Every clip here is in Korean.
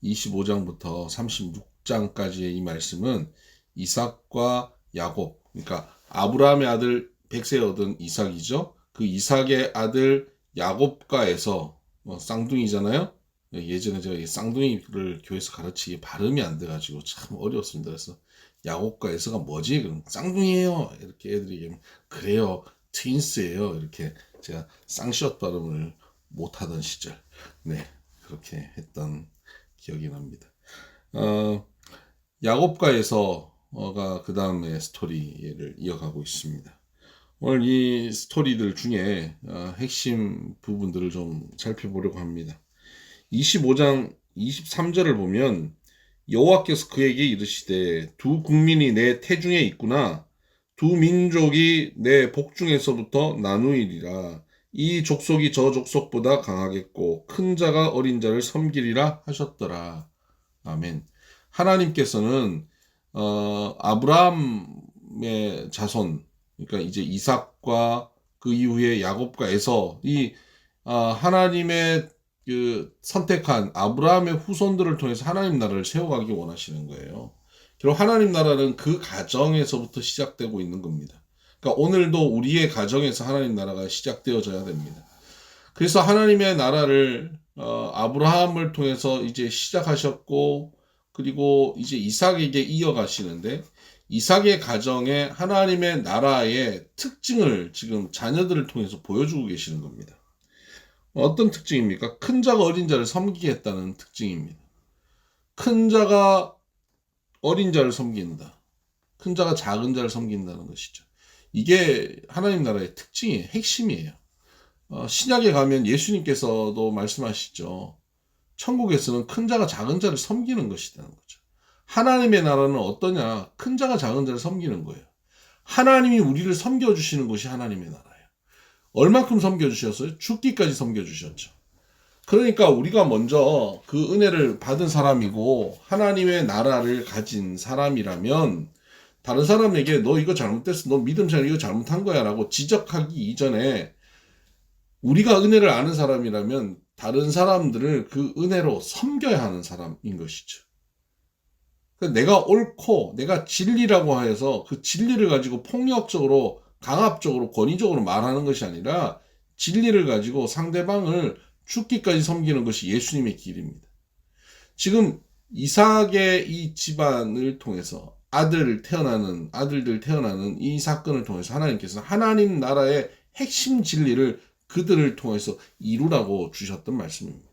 25장부터 36장까지의 이 말씀은 이삭과 야곱, 그러니까 아브라함의 아들 백세에 얻은 이삭이죠. 그 이삭의 아들 야곱과에서 쌍둥이잖아요. 예전에 제가 이 쌍둥이를 교회에서 가르치기 발음이 안 돼가지고 참 어려웠습니다. 그래서 야곱과 에서가 뭐지? 그럼 쌍둥이에요. 이렇게 애들이 얘기하면 그래요. 트윈스예요. 이렇게 제가 쌍시옷 발음을 못하던 시절, 네, 그렇게 했던 기억이 납니다. 야곱과 에서가 그 다음에 스토리를 이어가고 있습니다. 오늘 이 스토리들 중에 핵심 부분들을 좀 살펴보려고 합니다. 25장 23절을 보면 여호와께서 그에게 이르시되 두 국민이 내 태중에 있구나. 두 민족이 내 복중에서부터 나누이리라. 이 족속이 저 족속보다 강하겠고 큰 자가 어린 자를 섬기리라 하셨더라. 아멘. 하나님께서는 아브라함의 자손, 그러니까 이제 이삭과 그 이후에 야곱과 에서 이 하나님의 그 선택한 아브라함의 후손들을 통해서 하나님 나라를 세워가기 원하시는 거예요. 결국 하나님 나라는 그 가정에서부터 시작되고 있는 겁니다. 그러니까 오늘도 우리의 가정에서 하나님 나라가 시작되어져야 됩니다. 그래서 하나님의 나라를 아브라함을 통해서 이제 시작하셨고, 그리고 이제 이삭에게 이어가시는데, 이삭의 가정에 하나님의 나라의 특징을 지금 자녀들을 통해서 보여주고 계시는 겁니다. 어떤 특징입니까? 큰 자가 어린 자를 섬기겠다는 특징입니다. 큰 자가 어린 자를 섬긴다. 큰 자가 작은 자를 섬긴다는 것이죠. 이게 하나님 나라의 특징이에요. 핵심이에요. 신약에 가면 예수님께서도 말씀하시죠. 천국에서는 큰 자가 작은 자를 섬기는 것이라는 거죠. 하나님의 나라는 어떠냐? 큰 자가 작은 자를 섬기는 거예요. 하나님이 우리를 섬겨주시는 것이 하나님의 나라예요. 얼만큼 섬겨주셨어요? 죽기까지 섬겨주셨죠. 그러니까 우리가 먼저 그 은혜를 받은 사람이고 하나님의 나라를 가진 사람이라면 다른 사람에게 너 이거 잘못됐어, 너 믿음 잘 이거 잘못한 거야 라고 지적하기 이전에 우리가 은혜를 아는 사람이라면 다른 사람들을 그 은혜로 섬겨야 하는 사람인 것이죠. 내가 옳고 내가 진리라고 해서 그 진리를 가지고 폭력적으로 강압적으로 권위적으로 말하는 것이 아니라 진리를 가지고 상대방을 죽기까지 섬기는 것이 예수님의 길입니다. 지금 이삭의 이 집안을 통해서 아들들 태어나는 이 사건을 통해서 하나님께서 하나님 나라의 핵심 진리를 그들을 통해서 이루라고 주셨던 말씀입니다.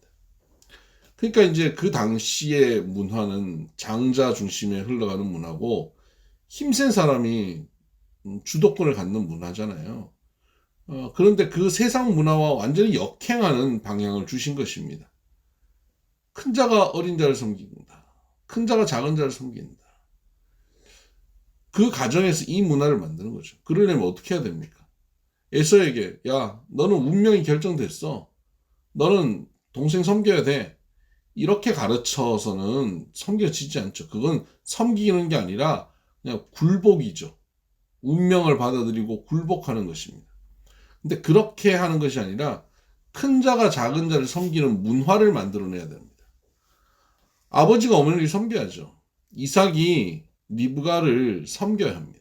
그러니까 이제 그 당시의 문화는 장자 중심에 흘러가는 문화고 힘센 사람이 주도권을 갖는 문화잖아요. 그런데 그 세상 문화와 완전히 역행하는 방향을 주신 것입니다. 큰 자가 어린 자를 섬긴다. 큰 자가 작은 자를 섬긴다. 그 가정에서 이 문화를 만드는 거죠. 그러려면 어떻게 해야 됩니까? 에서에게 야, 너는 운명이 결정됐어. 너는 동생 섬겨야 돼. 이렇게 가르쳐서는 섬겨지지 않죠. 그건 섬기는 게 아니라 그냥 굴복이죠. 운명을 받아들이고 굴복하는 것입니다. 근데 그렇게 하는 것이 아니라 큰 자가 작은 자를 섬기는 문화를 만들어내야 됩니다. 아버지가 어머니를 섬겨야죠. 이삭이 리브가를 섬겨야 합니다.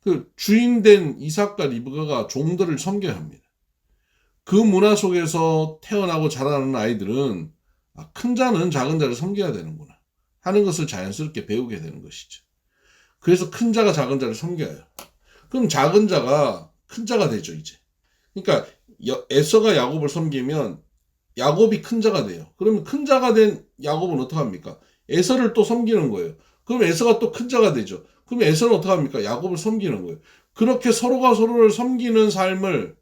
그 주인된 이삭과 리브가가 종들을 섬겨야 합니다. 그 문화 속에서 태어나고 자라는 아이들은 큰 자는 작은 자를 섬겨야 되는구나 하는 것을 자연스럽게 배우게 되는 것이죠. 그래서 큰 자가 작은 자를 섬겨요. 그럼 작은 자가 큰 자가 되죠, 이제. 그러니까 에서가 야곱을 섬기면 야곱이 큰 자가 돼요. 그러면 큰 자가 된 야곱은 어떡합니까? 에서를 또 섬기는 거예요. 그럼 에서가 또 큰 자가 되죠. 그럼 에서는 어떡합니까? 야곱을 섬기는 거예요. 그렇게 서로가 서로를 섬기는 삶을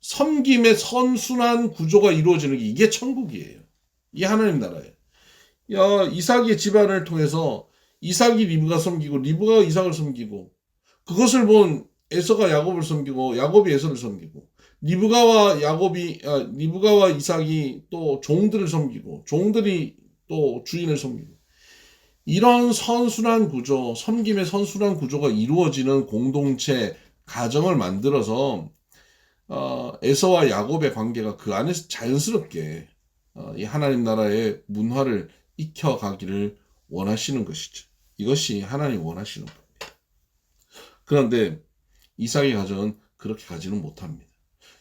섬김의 선순환 구조가 이루어지는 게 이게 천국이에요. 이게 하나님 나라예요. 이삭의 집안을 통해서 이삭이 리브가 섬기고 리브가 이삭을 섬기고 그것을 본 에서가 야곱을 섬기고 야곱이 에서를 섬기고 리브가와 이삭이 또 종들을 섬기고 종들이 또 주인을 섬기고 이런 선순환 구조, 섬김의 선순환 구조가 이루어지는 공동체 가정을 만들어서 에서와 야곱의 관계가 그 안에서 자연스럽게 이 하나님 나라의 문화를 익혀가기를 원하시는 것이죠. 이것이 하나님 원하시는 겁니다. 그런데 이삭의 가정은 그렇게 가지는 못합니다.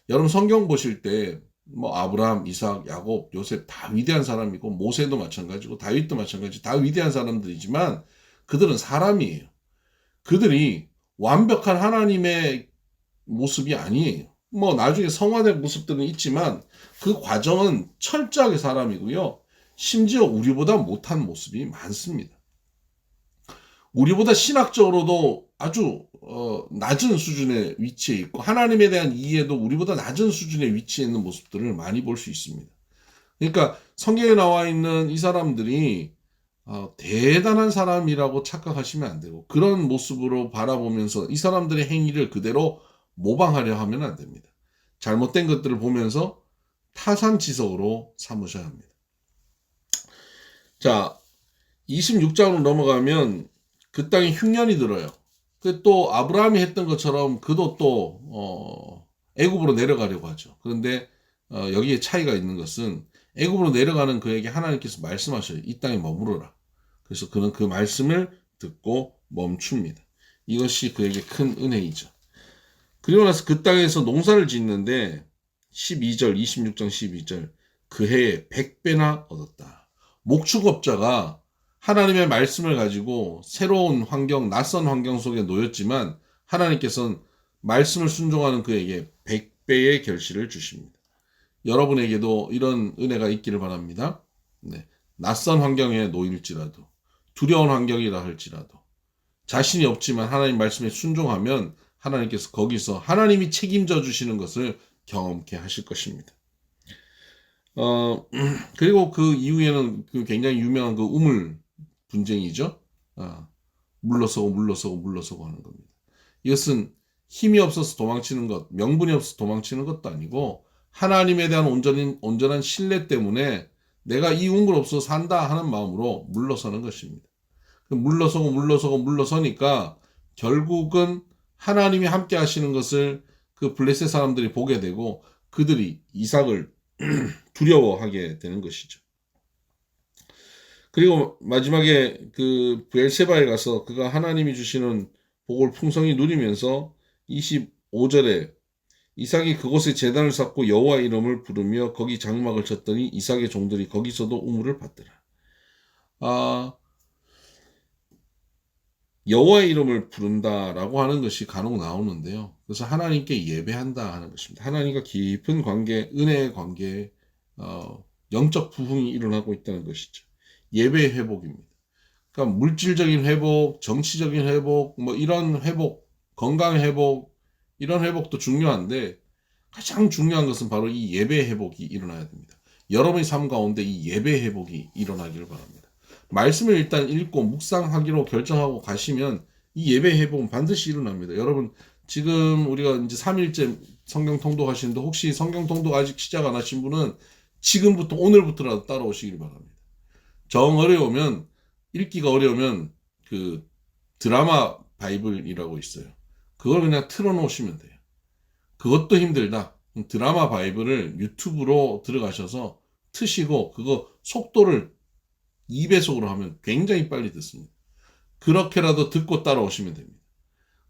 여러분 성경 보실 때 뭐 아브라함, 이삭, 야곱, 요셉 다 위대한 사람이고 모세도 마찬가지고 다윗도 마찬가지 다 위대한 사람들이지만 그들은 사람이에요. 그들이 완벽한 하나님의 모습이 아니에요. 뭐 나중에 성화된 모습들은 있지만 그 과정은 철저하게 사람이고요. 심지어 우리보다 못한 모습이 많습니다. 우리보다 신학적으로도 아주 낮은 수준의 위치에 있고 하나님에 대한 이해도 우리보다 낮은 수준의 위치에 있는 모습들을 많이 볼 수 있습니다. 그러니까 성경에 나와 있는 이 사람들이 대단한 사람이라고 착각하시면 안 되고 그런 모습으로 바라보면서 이 사람들의 행위를 그대로 모방하려 하면 안 됩니다. 잘못된 것들을 보면서 타산지석으로 삼으셔야 합니다. 자, 26장으로 넘어가면 그 땅에 흉년이 들어요. 또 아브라함이 했던 것처럼 그도 또 애굽으로 내려가려고 하죠. 그런데 여기에 차이가 있는 것은 애굽으로 내려가는 그에게 하나님께서 말씀하셔요. 이 땅에 머무르라. 그래서 그는 그 말씀을 듣고 멈춥니다. 이것이 그에게 큰 은혜이죠. 그리고 나서 그 땅에서 농사를 짓는데 12절, 26장 12절 그 해에 100배나 얻었다. 목축업자가 하나님의 말씀을 가지고 새로운 환경, 낯선 환경 속에 놓였지만 하나님께서는 말씀을 순종하는 그에게 100배의 결실을 주십니다. 여러분에게도 이런 은혜가 있기를 바랍니다. 네. 낯선 환경에 놓일지라도 두려운 환경이라 할지라도 자신이 없지만 하나님 말씀에 순종하면 하나님께서 거기서 하나님이 책임져 주시는 것을 경험케 하실 것입니다. 그리고 그 이후에는 그 굉장히 유명한 그 우물 분쟁이죠. 물러서고 하는 겁니다. 이것은 힘이 없어서 도망치는 것, 명분이 없어서 도망치는 것도 아니고 하나님에 대한 온전한 신뢰 때문에 내가 이 우물 없어서 산다 하는 마음으로 물러서는 것입니다. 물러서니까 결국은 하나님이 함께 하시는 것을 그 블레셋 사람들이 보게 되고 그들이 이삭을 두려워하게 되는 것이죠. 그리고 마지막에 그 브엘세바에 가서 그가 하나님이 주시는 복을 풍성히 누리면서 25절에 이삭이 그곳에 제단을 쌓고 여호와 이름을 부르며 거기 장막을 쳤더니 이삭의 종들이 거기서도 우물을 받더라. 여호와의 이름을 부른다라고 하는 것이 간혹 나오는데요. 그래서 하나님께 예배한다 하는 것입니다. 하나님과 깊은 관계, 은혜의 관계에 영적 부흥이 일어나고 있다는 것이죠. 예배의 회복입니다. 그러니까 물질적인 회복, 정치적인 회복, 뭐 이런 회복, 건강 회복, 이런 회복도 중요한데 가장 중요한 것은 바로 이 예배 회복이 일어나야 됩니다. 여러분의 삶 가운데 이 예배 회복이 일어나기를 바랍니다. 말씀을 일단 읽고 묵상하기로 결정하고 가시면 이 예배 회복은 반드시 일어납니다. 여러분 지금 우리가 이제 3일째 성경 통독하시는데 혹시 성경 통독 아직 시작 안 하신 분은 지금부터 오늘부터라도 따라오시길 바랍니다. 정 어려우면 읽기가 어려우면 그 드라마 바이블이라고 있어요. 그걸 그냥 틀어놓으시면 돼요. 그것도 힘들다. 드라마 바이블을 유튜브로 들어가셔서 트시고 그거 속도를 2배속으로 하면 굉장히 빨리 듣습니다. 그렇게라도 듣고 따라오시면 됩니다.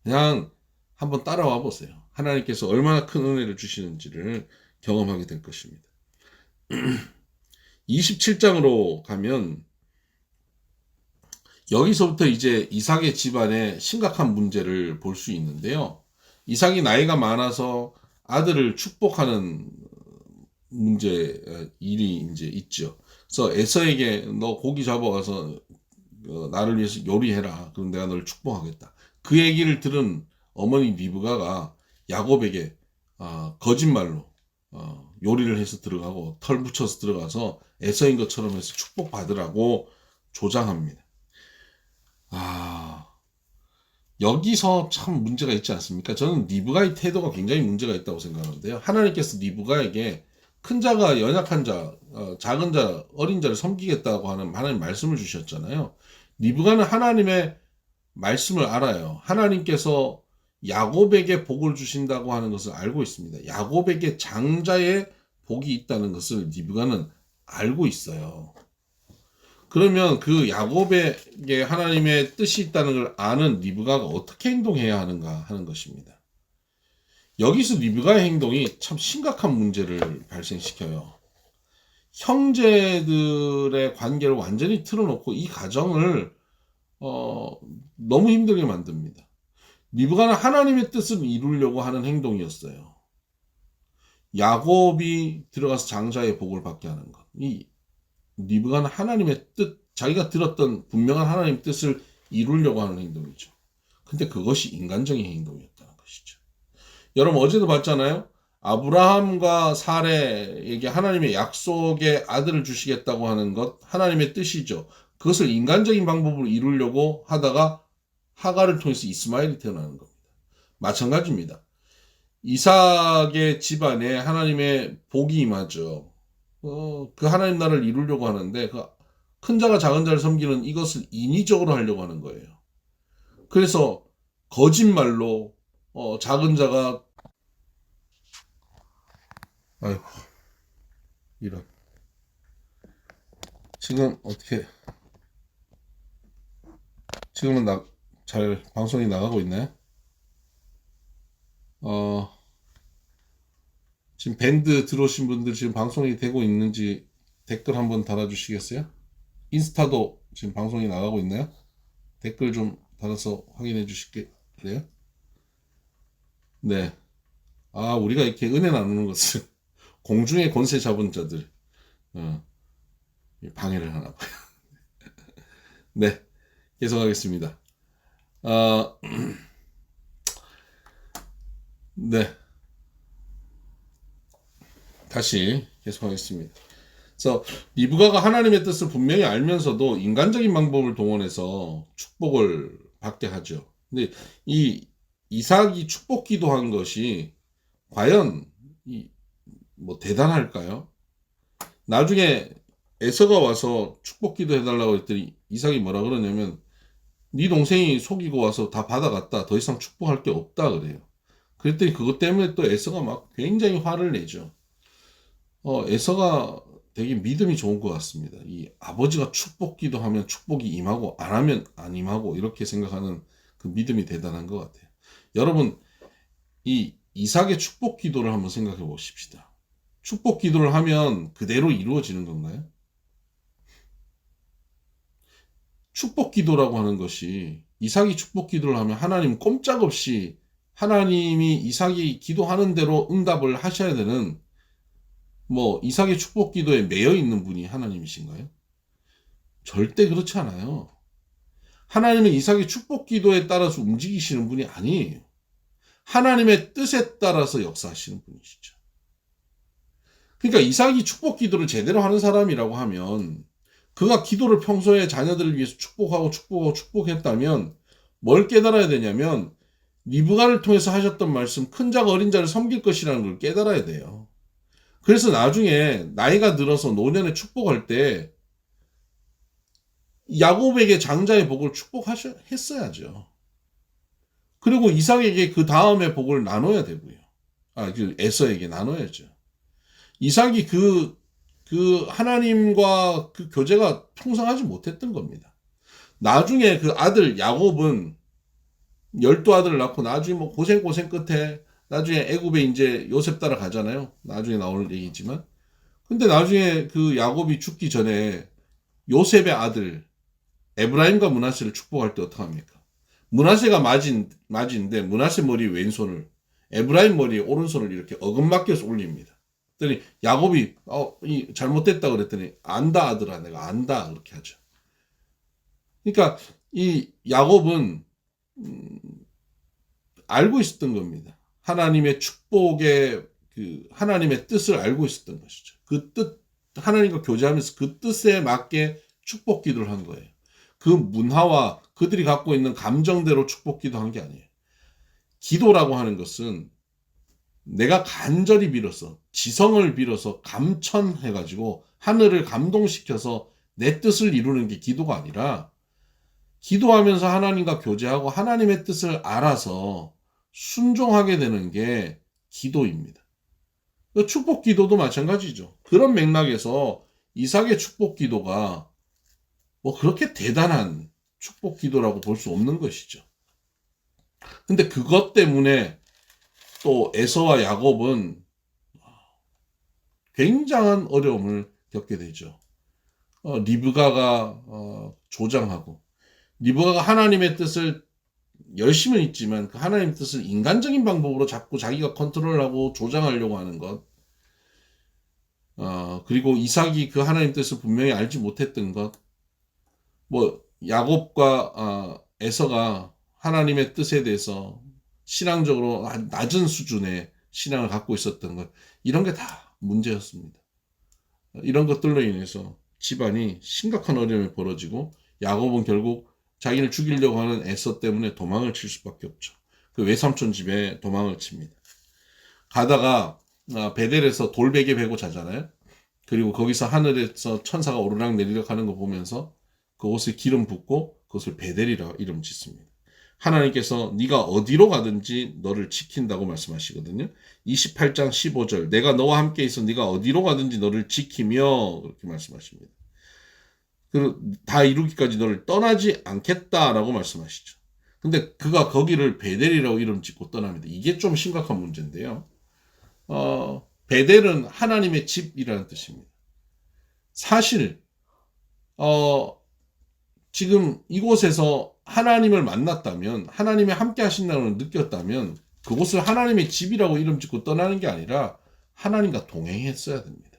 그냥 한번 따라와 보세요. 하나님께서 얼마나 큰 은혜를 주시는지를 경험하게 될 것입니다. 27장으로 가면 여기서부터 이제 이삭의 집안의 심각한 문제를 볼 수 있는데요. 이삭이 나이가 많아서 아들을 축복하는 일이 이제 있죠. 그래서 에서에게 너 고기 잡아와서 나를 위해서 요리해라. 그럼 내가 너를 축복하겠다. 그 얘기를 들은 어머니 리브가가 야곱에게 거짓말로 요리를 해서 들어가고 털 붙여서 들어가서 에서인 것처럼 해서 축복받으라고 조장합니다. 여기서 참 문제가 있지 않습니까? 저는 리브가의 태도가 굉장히 문제가 있다고 생각하는데요. 하나님께서 리브가에게 큰 자가 연약한 자, 작은 자, 어린 자를 섬기겠다고 하는 하나님 말씀을 주셨잖아요. 리브가는 하나님의 말씀을 알아요. 하나님께서 야곱에게 복을 주신다고 하는 것을 알고 있습니다. 야곱에게 장자의 복이 있다는 것을 리브가는 알고 있어요. 그러면 그 야곱에게 하나님의 뜻이 있다는 걸 아는 리브가가 어떻게 행동해야 하는가 하는 것입니다. 여기서 리브가의 행동이 참 심각한 문제를 발생시켜요. 형제들의 관계를 완전히 틀어놓고 이 가정을 너무 힘들게 만듭니다. 리브가는 하나님의 뜻을 이루려고 하는 행동이었어요. 야곱이 들어가서 장자의 복을 받게 하는 것. 이 리브가는 하나님의 뜻, 자기가 들었던 분명한 하나님의 뜻을 이루려고 하는 행동이죠. 근데 그것이 인간적인 행동이었다는 것이죠. 여러분 어제도 봤잖아요. 아브라함과 사레에게 하나님의 약속의 아들을 주시겠다고 하는 것 하나님의 뜻이죠. 그것을 인간적인 방법으로 이루려고 하다가 하갈을 통해서 이스마엘이 태어나는 겁니다. 마찬가지입니다. 이삭의 집안에 하나님의 복이 임하죠. 그 하나님 나라를 이루려고 하는데 그 큰 자가 작은 자를 섬기는 이것을 인위적으로 하려고 하는 거예요. 그래서 거짓말로 작은 자가 아이고 이런 지금 어떻게 지금은 잘 방송이 나가고 있나요? 지금 밴드 들어오신 분들 지금 방송이 되고 있는지 댓글 한번 달아주시겠어요? 인스타도 지금 방송이 나가고 있나요? 댓글 좀 달아서 확인해 주실게요. 네. 아, 우리가 이렇게 은혜 나누는 것을 공중의 권세 잡은 자들 방해를 하나 봐요. 네. 계속하겠습니다. 네. 다시 계속하겠습니다. 그래서 리브가가 하나님의 뜻을 분명히 알면서도 인간적인 방법을 동원해서 축복을 받게 하죠. 근데 이 이삭이 축복 기도한 것이 과연 뭐 대단할까요? 나중에 에서가 와서 축복 기도해달라고 했더니 이삭이 뭐라 그러냐면 네 동생이 속이고 와서 다 받아갔다. 더 이상 축복할 게 없다 그래요. 그랬더니 그것 때문에 또 에서가 막 굉장히 화를 내죠. 에서가 되게 믿음이 좋은 것 같습니다. 이 아버지가 축복 기도하면 축복이 임하고 안 하면 안 임하고 이렇게 생각하는 그 믿음이 대단한 것 같아요. 여러분 이 이삭의 축복 기도를 한번 생각해 보십시다. 축복 기도를 하면 그대로 이루어지는 건가요? 축복 기도라고 하는 것이 이삭이 축복 기도를 하면 하나님 꼼짝없이 하나님이 이삭이 기도하는 대로 응답을 하셔야 되는 뭐 이삭의 축복 기도에 매여 있는 분이 하나님이신가요? 절대 그렇지 않아요. 하나님은 이삭의 축복 기도에 따라서 움직이시는 분이 아니에요. 하나님의 뜻에 따라서 역사하시는 분이시죠. 그러니까 이삭이 축복 기도를 제대로 하는 사람이라고 하면 그가 기도를 평소에 자녀들을 위해서 축복했다면 뭘 깨달아야 되냐면 리브가를 통해서 하셨던 말씀 큰 자가 어린 자를 섬길 것이라는 걸 깨달아야 돼요. 그래서 나중에 나이가 들어서 노년에 축복할 때 야곱에게 장자의 복을 축복했어야죠. 그리고 이삭에게 그 다음에 복을 나눠야 되고요. 에서에게 나눠야죠. 이삭이 그 하나님과 그 교제가 풍성하지 못했던 겁니다. 나중에 그 아들 야곱은 12아들을 낳고 나중에 뭐 고생 끝에 나중에 애굽에 이제 요셉 따라 가잖아요. 나중에 나오는 얘기지만. 근데 나중에 그 야곱이 죽기 전에 요셉의 아들 에브라임과 므낫세를 축복할 때 어떡합니까? 므낫세가 맞인데 므낫세 머리 왼손을 에브라임 머리에 오른손을 이렇게 어금맞게서 올립니다. 그랬더니 야곱이 잘못됐다 그랬더니 안다 아들아 내가 안다 그렇게 하죠. 그러니까 이 야곱은 알고 있었던 겁니다. 하나님의 축복의 하나님의 뜻을 알고 있었던 것이죠. 그 뜻 하나님과 교제하면서 그 뜻에 맞게 축복 기도를 한 거예요. 그 문화와 그들이 갖고 있는 감정대로 축복 기도한 게 아니에요. 기도라고 하는 것은 내가 간절히 빌어서 지성을 빌어서 감천해가지고 하늘을 감동시켜서 내 뜻을 이루는 게 기도가 아니라 기도하면서 하나님과 교제하고 하나님의 뜻을 알아서 순종하게 되는 게 기도입니다. 축복 기도도 마찬가지죠. 그런 맥락에서 이삭의 축복 기도가 뭐 그렇게 대단한 축복 기도라고 볼 수 없는 것이죠. 근데 그것 때문에 또 에서와 야곱은 굉장한 어려움을 겪게 되죠. 리브가가 조장하고, 리브가가 하나님의 뜻을 열심은 있지만 그 하나님의 뜻을 인간적인 방법으로 자꾸 자기가 컨트롤하고 조장하려고 하는 것, 그리고 이삭이 그 하나님 뜻을 분명히 알지 못했던 것, 뭐 야곱과 에서가 하나님의 뜻에 대해서 신앙적으로 낮은 수준의 신앙을 갖고 있었던 것, 이런 게 다 문제였습니다. 이런 것들로 인해서 집안이 심각한 어려움이 벌어지고 야곱은 결국 자기를 죽이려고 하는 에서 때문에 도망을 칠 수밖에 없죠. 그 외삼촌 집에 도망을 칩니다. 가다가 베델에서 돌베개 베고 자잖아요. 그리고 거기서 하늘에서 천사가 오르락 내리락 하는 거 보면서 그곳에 기름 붓고 그것을 베델이라 이름 짓습니다. 하나님께서 네가 어디로 가든지 너를 지킨다고 말씀하시거든요. 28장 15절 내가 너와 함께 있어 네가 어디로 가든지 너를 지키며 그렇게 말씀하십니다. 다 이루기까지 너를 떠나지 않겠다라고 말씀하시죠. 근데 그가 거기를 베델이라고 이름 짓고 떠납니다. 이게 좀 심각한 문제인데요. 베델은 하나님의 집이라는 뜻입니다. 사실 지금 이곳에서 하나님을 만났다면, 하나님이 함께 하신다는 걸 느꼈다면 그곳을 하나님의 집이라고 이름 짓고 떠나는 게 아니라 하나님과 동행했어야 됩니다.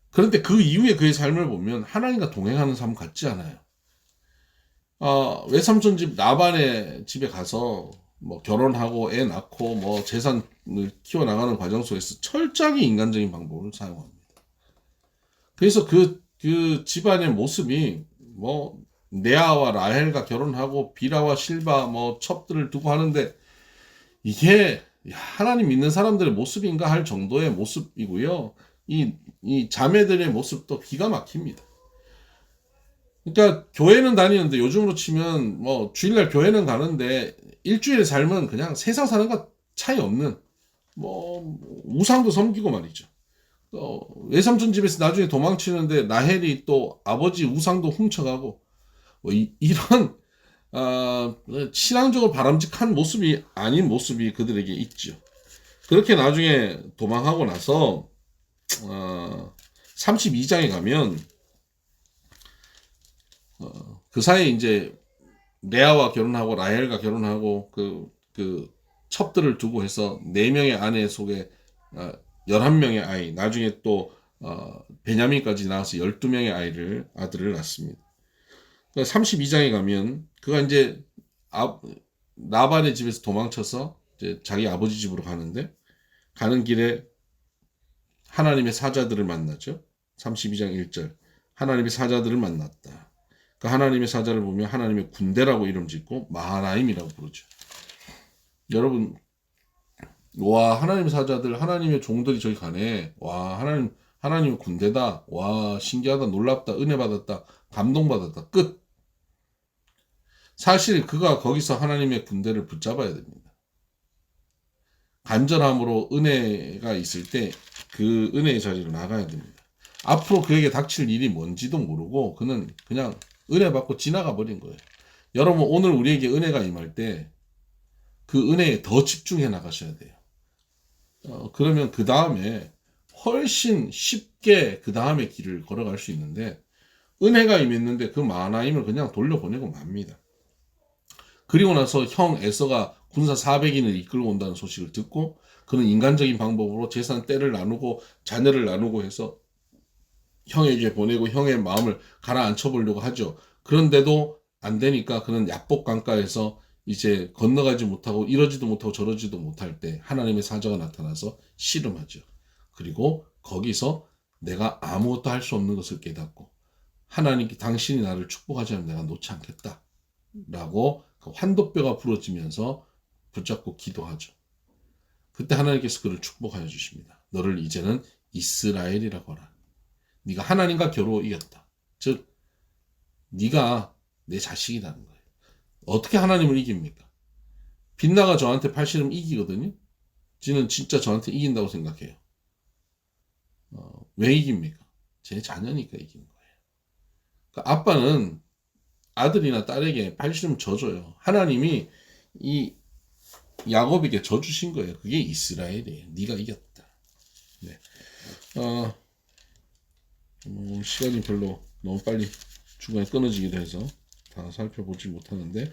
그런데 그 이후에 그의 삶을 보면 하나님과 동행하는 삶 같지 않아요. 외삼촌 집 라반의 집에 가서 뭐 결혼하고 애 낳고 뭐 재산을 키워나가는 과정 속에서 철저하게 인간적인 방법을 사용합니다. 그래서 그 집안의 모습이 뭐 네아와 라헬과 결혼하고 비라와 실바 뭐 첩들을 두고 하는데 이게 하나님 믿는 사람들의 모습인가 할 정도의 모습이고요. 이 자매들의 모습도 기가 막힙니다. 그러니까 교회는 다니는데 요즘으로 치면 뭐 주일날 교회는 가는데 일주일의 삶은 그냥 세상 사는 것 차이 없는 뭐 우상도 섬기고 말이죠. 외삼촌 집에서 나중에 도망치는데 라헬이 또 아버지 우상도 훔쳐가고 뭐 이런 신앙적으로 바람직한 모습이 아닌 모습이 그들에게 있죠. 그렇게 나중에 도망하고 나서 32장에 가면 그 사이에 이제 레아와 결혼하고 라헬과 결혼하고 그 첩들을 두고 해서 4명의 아내 속에 11명의 아이, 나중에 또 베냐민까지 나와서 12명의 아들을 낳습니다. 32장에 가면 그가 이제 라반의 집에서 도망쳐서 이제 자기 아버지 집으로 가는 길에 하나님의 사자들을 만나죠. 32장 1절 하나님의 사자들을 만났다. 그 하나님의 사자를 보면 하나님의 군대라고 이름 짓고 마하나임이라고 부르죠. 여러분, 와, 하나님의 사자들, 하나님의 종들이 저기 가네. 와, 하나님의 군대다. 와, 신기하다, 놀랍다, 은혜 받았다, 감동받았다. 끝. 사실 그가 거기서 하나님의 군대를 붙잡아야 됩니다. 간절함으로 은혜가 있을 때 그 은혜의 자리로 나가야 됩니다. 앞으로 그에게 닥칠 일이 뭔지도 모르고 그는 그냥 은혜 받고 지나가 버린 거예요. 여러분, 오늘 우리에게 은혜가 임할 때 그 은혜에 더 집중해 나가셔야 돼요. 그러면 그 다음에 훨씬 쉽게 그 다음에 길을 걸어갈 수 있는데 은혜가 임했는데 그 마하나임을 그냥 돌려보내고 맙니다. 그리고 나서 형 에서가 군사 400인을 이끌고 온다는 소식을 듣고 그는 인간적인 방법으로 재산 떼를 나누고 자녀를 나누고 해서 형에게 보내고 형의 마음을 가라앉혀 보려고 하죠. 그런데도 안 되니까 그는 야복 강가에서 이제 건너가지 못하고 이러지도 못하고 저러지도 못할 때 하나님의 사자가 나타나서 씨름하죠. 그리고 거기서 내가 아무것도 할 수 없는 것을 깨닫고 하나님께 당신이 나를 축복하지 않으면 내가 놓지 않겠다 라고 그 환도뼈가 부러지면서 붙잡고 기도하죠. 그때 하나님께서 그를 축복하여 주십니다. 너를 이제는 이스라엘이라고 하라. 네가 하나님과 겨루어 이겼다. 즉 네가 내 자식이라는 거예요. 어떻게 하나님을 이깁니까? 빛나가 저한테 팔씨름 이기거든요. 지는 진짜 저한테 이긴다고 생각해요. 왜 이깁니까? 제 자녀니까 이기는 거예요. 그러니까 아빠는 아들이나 딸에게 발시름 져줘요. 하나님이 이 야곱에게 져주신 거예요. 그게 이스라엘이에요. 네가 이겼다. 네. 시간이 별로 너무 빨리 중간에 끊어지기도 해서 다 살펴보지 못하는데,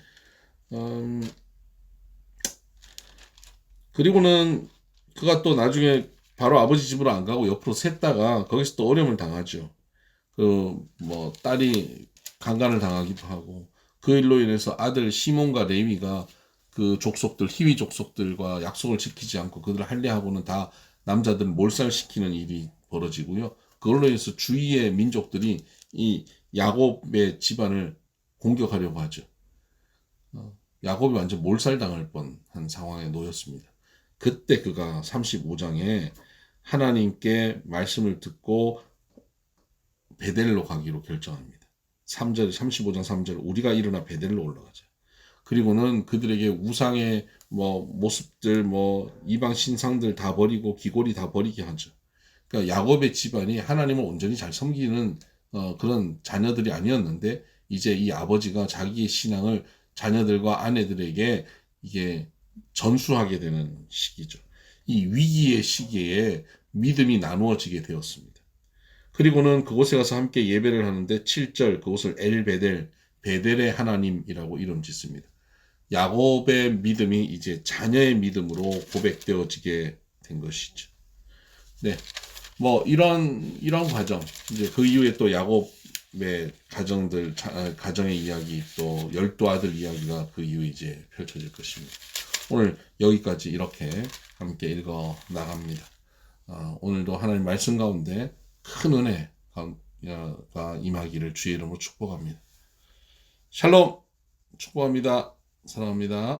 그리고는 그가 또 나중에 바로 아버지 집으로 안 가고 옆으로 샜다가 거기서 또 어려움을 당하죠. 딸이 강간을 당하기도 하고, 그 일로 인해서 아들 시몬과 레위가 그 족속들, 히위 족속들과 약속을 지키지 않고 그들을 할례하고는 다 남자들을 몰살시키는 일이 벌어지고요. 그걸로 인해서 주위의 민족들이 이 야곱의 집안을 공격하려고 하죠. 야곱이 완전 몰살당할 뻔한 상황에 놓였습니다. 그때 그가 35장에 하나님께 말씀을 듣고 베델로 가기로 결정합니다. 3절, 35장 3절, 우리가 일어나 베델로 올라가자. 그리고는 그들에게 우상의 모습들, 이방 신상들 다 버리고 귀고리 다 버리게 하죠. 그러니까 야곱의 집안이 하나님을 온전히 잘 섬기는 그런 자녀들이 아니었는데, 이제 이 아버지가 자기의 신앙을 자녀들과 아내들에게 이게 전수하게 되는 시기죠. 이 위기의 시기에 믿음이 나누어지게 되었습니다. 그리고는 그곳에 가서 함께 예배를 하는데 7절 그곳을 엘베델, 베델의 하나님이라고 이름 짓습니다. 야곱의 믿음이 이제 자녀의 믿음으로 고백되어지게 된 것이죠. 네. 이런 과정, 이제 그 이후에 또 야곱의 가정의 이야기, 또 12아들 이야기가 그 이후에 이제 펼쳐질 것입니다. 오늘 여기까지 이렇게 함께 읽어 나갑니다. 오늘도 하나님 말씀 가운데 큰 은혜가 임하기를 주의 이름으로 축복합니다. 샬롬! 축복합니다. 사랑합니다.